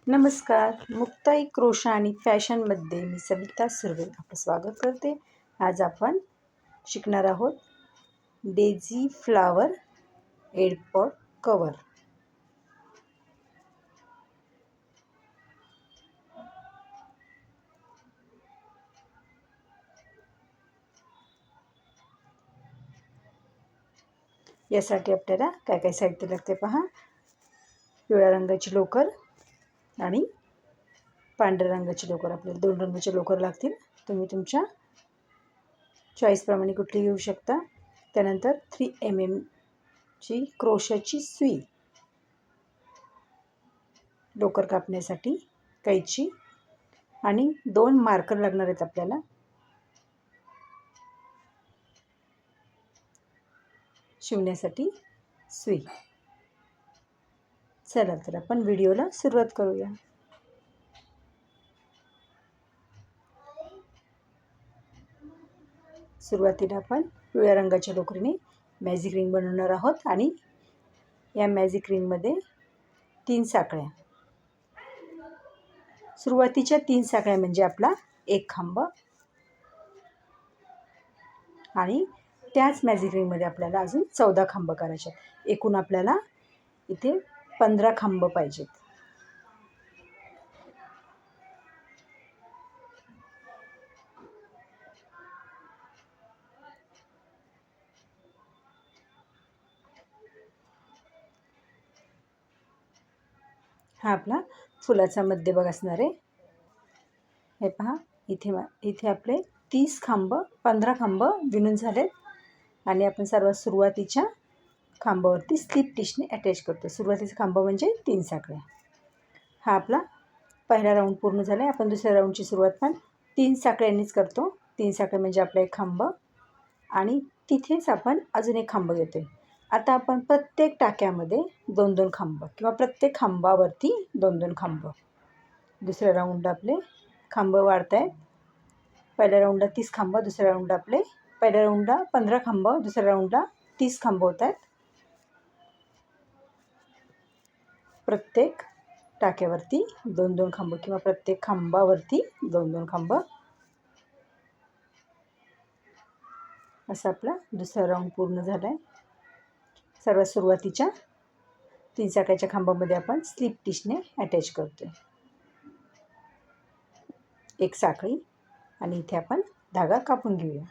नमस्कार. मुक्ताई क्रोशा आणि फॅशनमध्ये मी सविता सुर्वे आपलं स्वागत करते. आज आपण शिकणार आहोत डेझी फ्लावर एअरपॉट कवर. यासाठी आपल्याला काय काय साहित्य लागते पहा. पिवळ्या रंगाची लोकर आणि पांढऱ्या रंगाची लोकर. आपल्याला 2 रंगाचे लोकर लागतील. तुम्ही तुमच्या चॉईसप्रमाणे कुठली घेऊ शकता. त्यानंतर 3 mm ची क्रोशाची सुई, लोकर कापण्यासाठी कैची आणि 2 मार्कर लागणार आहेत आपल्याला. शिवण्यासाठी सुई. चला तर आपण व्हिडिओला सुरुवात करूया. सुरुवातीला आपण पिवळ्या रंगाच्या लोकरीने मॅजिक रिंग बनवणार आहोत आणि या मॅजिक रिंगमध्ये 3 साखळ्या. सुरुवातीच्या 3 साखळ्या म्हणजे आपला एक खांब आणि त्याच मॅजिक रिंगमध्ये आपल्याला अजून 14 खांब करायचे. एकूण आपल्याला इथे 15 खांब पाहिजेत. हा आपला फुलाचा मध्यभाग असणार आहे. हे पहा, इथे आपले 30 खांब 15 खांब विणून झालेत आणि आपण सर्वात सुरुवातीच्या खांबावरती स्लिप टिशने अटॅच करतो. सुरुवातीचा खांब म्हणजे 3 साखळ्या. हा आपला पहिला राऊंड पूर्ण झाला आहे. आपण दुसऱ्या राऊंडची सुरुवात पण 3 साखळ्यांनीच करतो. 3 साखळे म्हणजे आपला एक खांब आणि तिथेच आपण अजून एक खांब घेतो. आता आपण प्रत्येक टाक्यामध्ये 2-2 खांब किंवा प्रत्येक खांबावरती 2-2 खांब. दुसऱ्या राऊंडला आपले खांब वाढत आहेत. पहिल्या राऊंडला 30 खांब, दुसऱ्या राऊंडला आपले पहिल्या राऊंडला 15 खांब, दुसऱ्या राऊंडला 30 खांब होत आहेत. प्रत्येक टाक्यावरती 2-2 खांब किंवा प्रत्येक खांबावरती 2-2 खांब. असा आपला दुसरा राऊंड पूर्ण झाला आहे. सर्वात सुरुवातीच्या 3 साखळ्याच्या खांबामध्ये आपण स्लिप टिशने अटॅच करतोय. एक साखळी आणि इथे आपण धागा कापून घेऊया.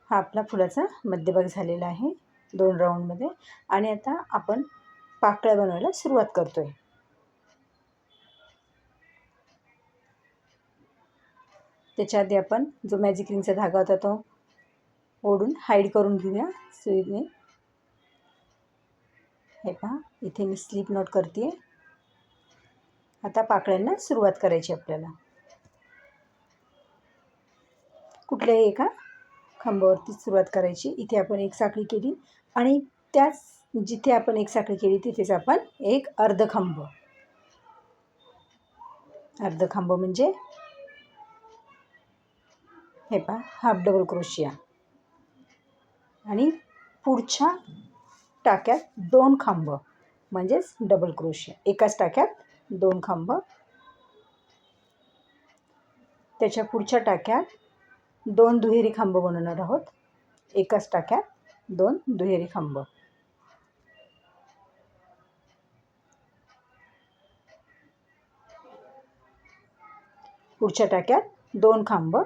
हा आपला फुलाचा मध्यभाग झालेला आहे 2 राऊंडमध्ये. आणि आता आपण पाकळ्या बनवायला सुरुवात करतोय. त्याच्या आधी आपण जो मॅजिक रिंगचा धागा होता तो ओढून हाईड करून घेऊया सुईने. हे पहा, इथे मी स्लिप नॉट करते. आता पाकळ्यांना सुरुवात करायची आपल्याला. कुठल्याही एका खांबावरती सुरुवात करायची. इथे आपण एक साखळी केली आणि त्याच जिथे आपण एक साखळी केली तिथेच आपण एक अर्ध खांब. अर्ध खांब म्हणजे हे पहा, हाफ डबल क्रोशिया. आणि पुढच्या टाक्यात 2 खांब म्हणजेच डबल क्रोशिया. एकाच टाक्यात 2 खांब. त्याच्या पुढच्या टाक्यात 2 दुहेरी खांब बनवणार आहोत. एकाच टाक्यात 2 दुहेरी खांब. पुढच्या टाक्यात 2 खांब.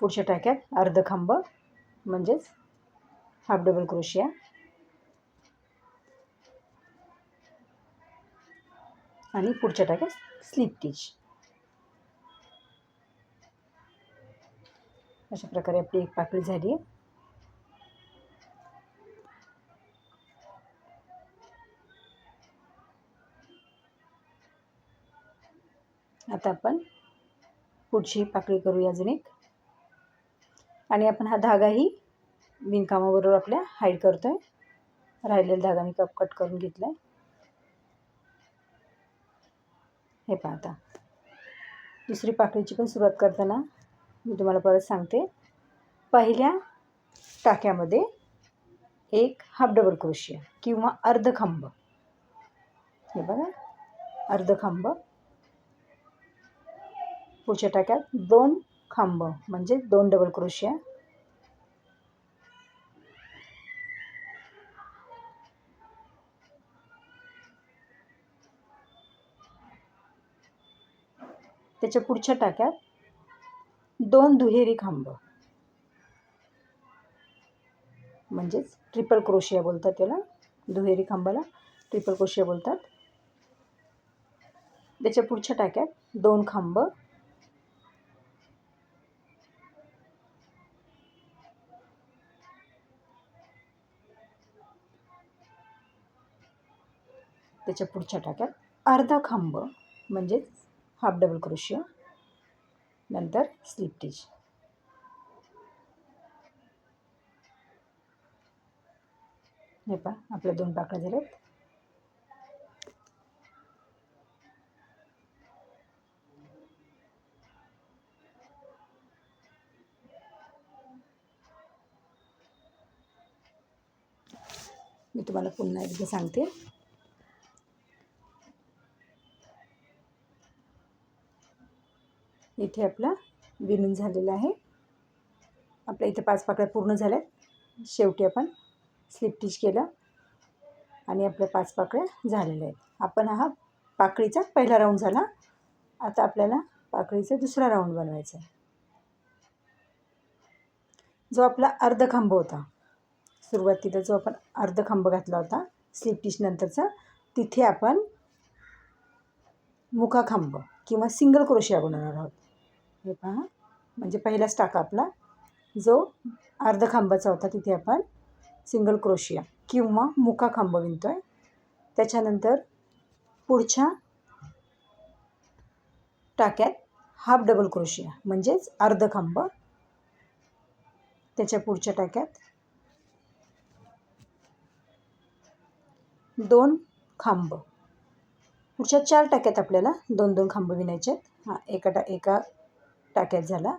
पुढच्या टाक्यात अर्ध खांब म्हणजेच हाफ डबल क्रोशिया. आणि पुढच्या टाक्यात स्लिप टिच. अशा प्रकारे आपली एक पाकळी झाली आहे. आता आपण पुढची पाकळी करूया अजून एक. आणि आपण हा धागाही विणकामाबरोबर आपल्या हाईड करतो आहे. राहिलेला धागा मी कट करून घेतला आहे. हे पहा, आता दुसरी पाकळीची पण सुरुवात करताना मी तुम्हाला परत सांगते. पहिल्या टाक्यामध्ये एक हाफ डबल क्रोशिया किंवा अर्धखांब, हे बघा अर्धखांब. पुढच्या टाक्यात 2 खांब म्हणजे 2 डबल क्रोशिया. त्याच्या पुढच्या टाक्यात 2 दुहेरी खांब म्हणजेच ट्रिपल क्रोशिया बोलतात त्याला. दुहेरी खांबाला ट्रिपल क्रोशिया बोलतात. त्याच्या पुढच्या टाक्यात 2 खांब, त्याच्या पुढच्या टाक्यात अर्धा खांब म्हणजेच हाफ डबल क्रोशिया, नंतर स्लिप स्टिच. हे पहा, आपल्या 2 पाकळ्या झाल्यात. मी तुम्हाला पुन्हा एकदा सांगते. इथे आपला विणून झालेला आहे. आपल्या इथे 5 पाकळ्या पूर्ण झाल्यात. शेवटी आपण स्लिप स्टिच केलं आणि आपल्या 5 पाकळ्या झालेल्या आहेत. आपण हा पाकळीचा पहिला राऊंड झाला. आता आपल्याला पाकळीचा दुसरा राऊंड बनवायचा आहे. जो आपला अर्धखांब होता, सुरुवातीला जो आपण अर्धखांब घातला होता स्लिप स्टिच नंतरचा, तिथे आपण मुखाखांब किंवा सिंगल क्रोशिया बनवणार आहोत. हे पहा, म्हणजे पहिलाच टाका आपला जो अर्धखांबाचा होता तिथे आपण सिंगल क्रोशिया किंवा मुखाखांब विणतो आहे. त्याच्यानंतर पुढच्या टाक्यात हाफ डबल क्रोशिया म्हणजेच अर्धखांब. त्याच्या पुढच्या टाक्यात 2 खांब. पुढच्या 4 टाक्यात आपल्याला 2-2 खांब विणायचे आहेत. हा एका टाक्यात झाला.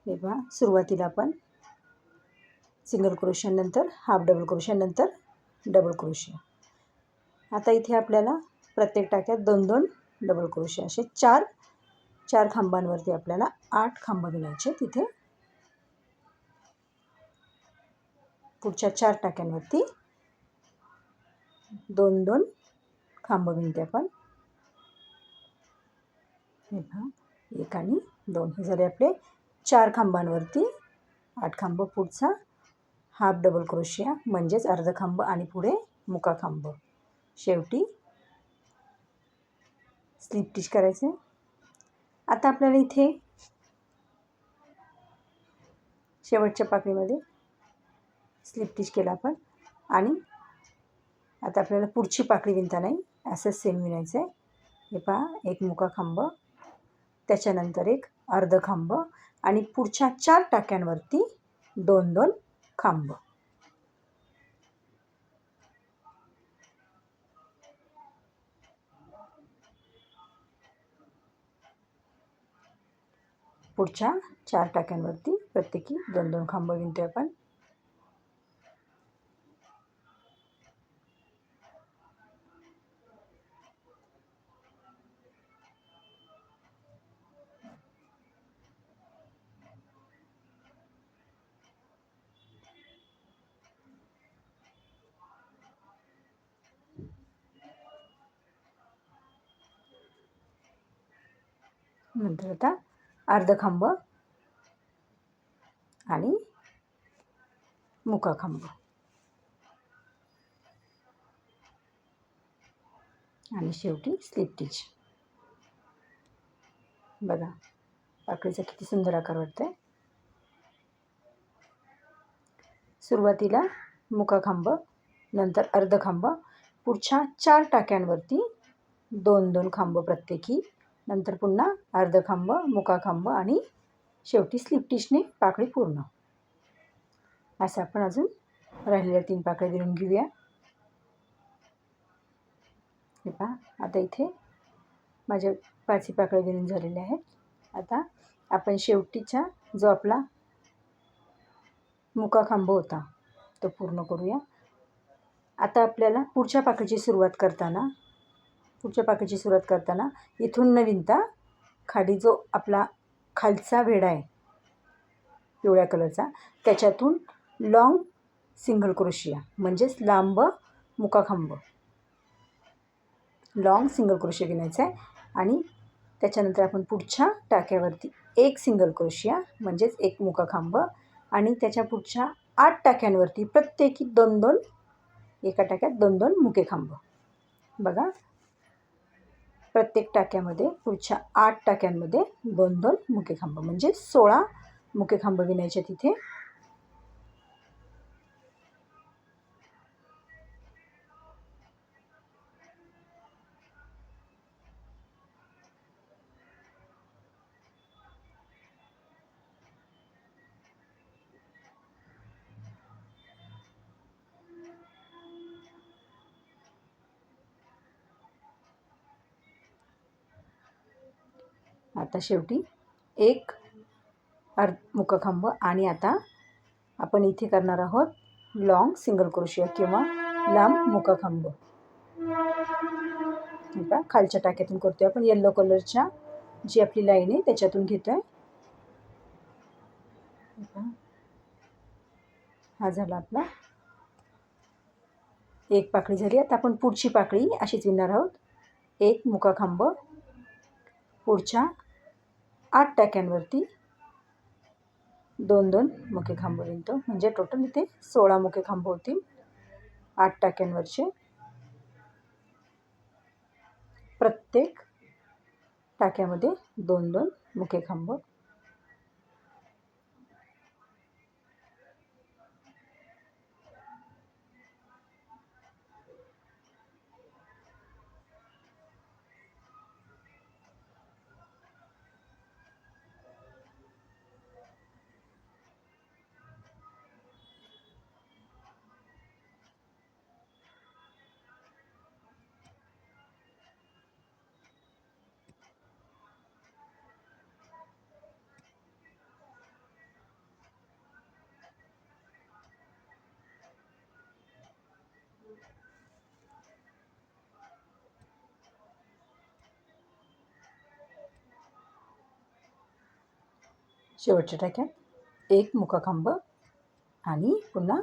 हे पहा, सुरुवातीला आपण सिंगल क्रोशिया, नंतर हाफ डबल क्रोशिया, नंतर डबल क्रोशिया. आता इथे आपल्याला प्रत्येक टाक्यात 2-2 डबल क्रोशिया, असे 4 खांबांवरती आपल्याला 8 खांब विणायचे. तिथे पुढच्या 4 टाक्यांवरती 2-2 खांब विणते आपण. हे पहा, 1 आणि 2 हे झाले आपले 4 खांबांवरती 8 खांब. पुढचा हाफ डबल क्रोशिया म्हणजेच अर्धखांब आणि पुढे मुखाखांब. शेवटी स्लिप स्टिच करायचे. आता आपल्याला इथे शेवटच्या पाकळीमध्ये स्लिप स्टिच केला आपण आणि आता आपल्याला पुढची पाकळी विणता नाही, असंच सेम विणायचं आहे. हे पहा, एक मुखाखांब, त्याच्यानंतर एक अर्धखांब आणि पुढच्या 4 टाक्यांवरती 2-2 खांब. पुढच्या 4 टाक्यांवरती प्रत्येकी 2-2 खांब विणतो आपण. नंतर आता अर्धखांब आणि मुखाखांब आणि शेवटी स्लिप स्टिच. बघा, पाकळीचा किती सुंदर आकार वाटतोय. सुरुवातीला मुखाखांब, नंतर अर्धखांब, पुढच्या 4 टाक्यांवरती 2-2 खांब प्रत्येकी, नंतर पुन्हा अर्धखांब, मुखाखांब आणि शेवटी स्लिप टिचने पाकळी पूर्ण. असं आपण अजून राहिलेल्या 3 पाकळ्या विणून घेऊया. हे पहा, आता इथे माझ्या 5 पाकळ्या विणून झालेल्या आहेत. आता आपण शेवटीचा जो आपला मुका खांब होता तो पूर्ण करूया. आता आपल्याला पुढच्या पाकळीची सुरुवात करताना इथून न विणता खाली जो आपला खालचा वेढा आहे पिवळ्या कलरचा, त्याच्यातून लॉंग सिंगल क्रोशिया म्हणजेच लांब मुकाखांब लॉंग सिंगल क्रोशिया विणायचा आहे. आणि त्याच्यानंतर आपण पुढच्या टाक्यावरती एक सिंगल क्रोशिया म्हणजेच एक मुकाखांब आणि त्याच्या पुढच्या 8 टाक्यांवरती प्रत्येकी 2-2 एका टाक्यात 2-2 मुकेखांब. बघा, प्रत्येक टाक्यामध्ये पुढच्या 8 टाक्यांमध्ये 2-2 मुकेखांब म्हणजे 16 मुकेखांब विणायचे तिथे. आता शेवटी एक मुकाखांब आणि आता आपण इथे करणार आहोत लॉंग सिंगल क्रोशिया किंवा लांब मुकाखांब. आता खालच्या टाक्यातून करतोय आपण, येलो कलरच्या जी आपली लाईन आहे त्याच्यातून घेतोय. हा झाला आपला एक पाकळी झाली. आता आपण पुढची पाकळी अशीच विणणार आहोत. एक मुकाखांब पुढच्या 8 टाक्यांवरती 2-2 मुकेखांब विणतो म्हणजे टोटल इथे 16 मुकेखांब होतील 8 टाक्यांवरचे. प्रत्येक टाक्यामध्ये 2-2 मुकेखांब. शेवटच्या टाक्यात एक मुकाखांब आणि पुन्हा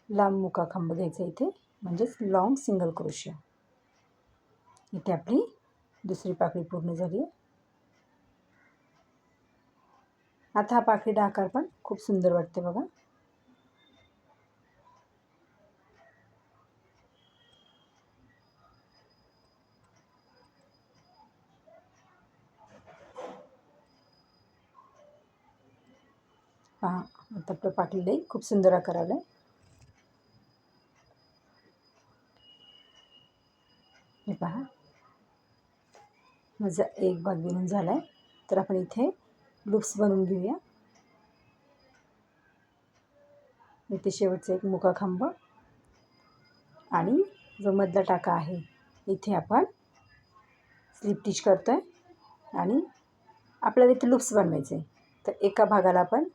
लांब मुकाखांब घ्यायचा इथे म्हणजेच लॉंग सिंगल क्रोशिया. इथे आपली दुसरी पाकळी पूर्ण झाली आहे. आता हा पाकळीचा आकार पण खूप सुंदर वाटते बघा. पहा, आता आपलं पाकळीलाही खूप सुंदर आकार आला आहे. हे पहा, माझा एक भाग विणून झाला आहे. तर आपण इथे लूप्स बनवून घेऊया. इथे शेवटचा एक मुकाखांब आणि जो मधला टाका आहे इथे आपण स्लिप टिच करतोय आणि आपल्याला इथे लूप्स बनवायचे आहे. तर एका भागाला आपण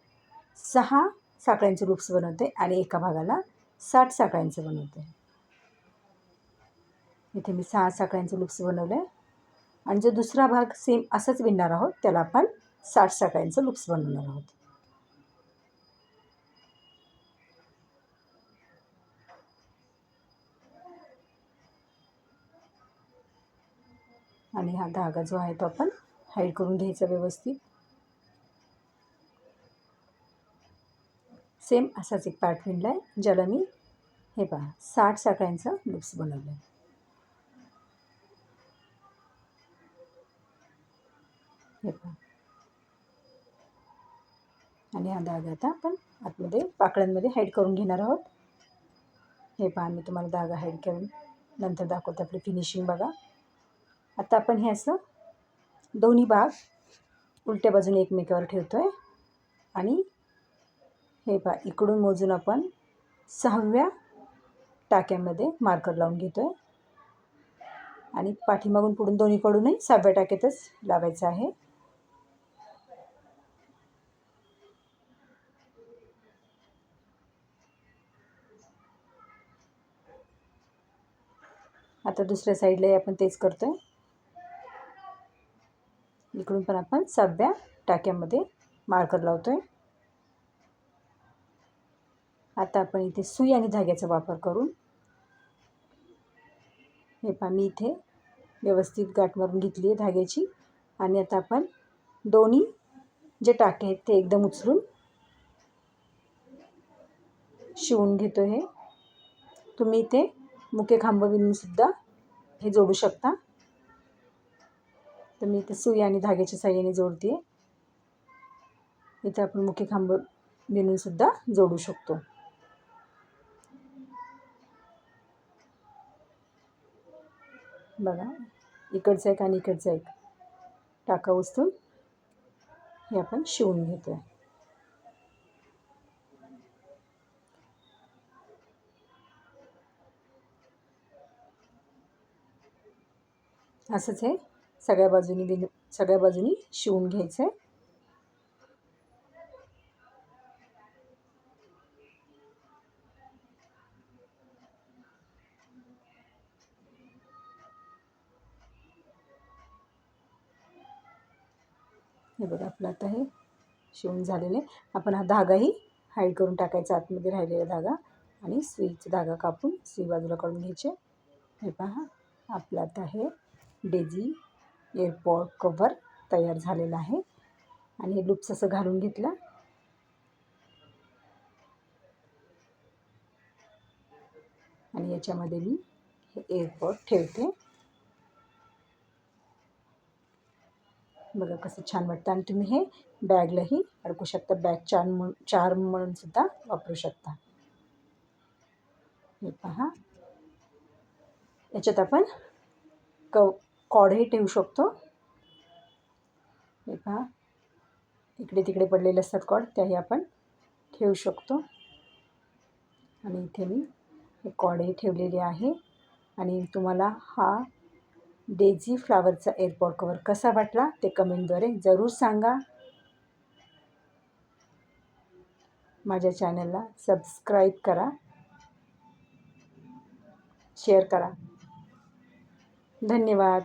6 साखळ्यांचे लूप्स बनवते आणि एका भागाला 60 साखळ्यांचे बनवते. इथे मी 6 साखळ्यांचे लूप्स बनवले आणि जो दुसरा भाग सेम असंच विणणार आहोत त्याला आपण 60 साखळ्यांचं लूप्स बनवणार आहोत. आणि हा धागा जो आहे तो आपण हाईड करून घ्यायचा व्यवस्थित. सेम असाच एक पार्ट विणला आहे ज्याला मी हे पहा 60 साखळ्यांचं लूप्स बनवलं आहे. हे पहा, आणि हा धागा आता आपण आतमध्ये पाकळ्यांमध्ये हाईड करून घेणार आहोत. हे पहा, मी तुम्हाला धागा हाईड करून नंतर दाखवते आपली फिनिशिंग बघा. आता आपण हे असं दोन्ही भाग उलट्या बाजूने एकमेकावर ठेवतो आहे आणि हे पहा इकडून मोजून आपण 6व्या टाक्यामध्ये मार्कर लावून घेतो आहे आणि पाठीमागून पुढून दोन्हीकडूनही 6व्या टाक्यातच लावायचं आहे. आता दुसऱ्या साईडलाही आपण तेच करतो आहे. इकडून पण आपण 6व्या टाक्यामध्ये मार्कर लावतो आहे. आता आपण इथे सुई आणि धाग्याचा वापर करून हे पहा मी इथे व्यवस्थित गाठ मारून घेतली आहे धाग्याची आणि आता आपण दोन्ही जे टाके आहेत ते एकदम उचलून शिवून घेतो. हे तुम्ही इथे मुके खांब विणूनसुद्धा हे जोडू शकता. तर मी इथे सुई आणि धाग्याच्या साहाय्याने जोडते आहे. इथे आपण मुके खांब विणूनसुद्धा जोडू शकतो. बघा इकडचा एक आणि इकडचा एक टाका उचलून हे आपण शिवून घेतो आहे. असंच हे सगळ्या बाजूनी शिवून घ्यायचं आहे. हे बघा आपलं आता हे शिवून झालेले. आपण हा धागाही हाईड करून टाकायचा, आतमध्ये राहिलेला धागा, आणि सुईचा धागा कापून सुई बाजूला काढून घ्यायचे. हे पहा आपलं आता हे डेझी एअरपॉड कव्हर तयार झालेलं आहे. आणि हे लूप्स असं घालून घेतलं आणि याच्यामध्ये मी हे एअरपॉड ठेवते. बघा कसं छान वाटतं. आणि तुम्ही हे बॅगलाही अडकू शकता, बॅग चार्म म्हणून सुद्धा वापरू शकता. हे पहा याच्यात आपण कॉडही ठेवू शकतो. हे पहा इकडे तिकडे पडलेले असतात कॉड, त्याही आपण ठेवू शकतो. आणि इथे मी हे कॉडही ठेवलेले आहे. आणि तुम्हाला हा डेझी फ्लावरचा एअरपॉड कव्हर कसा वाटला ते कमेंटद्वारे जरूर सांगा. माझ्या चॅनलला सबस्क्राईब करा, शेअर करा. धन्यवाद.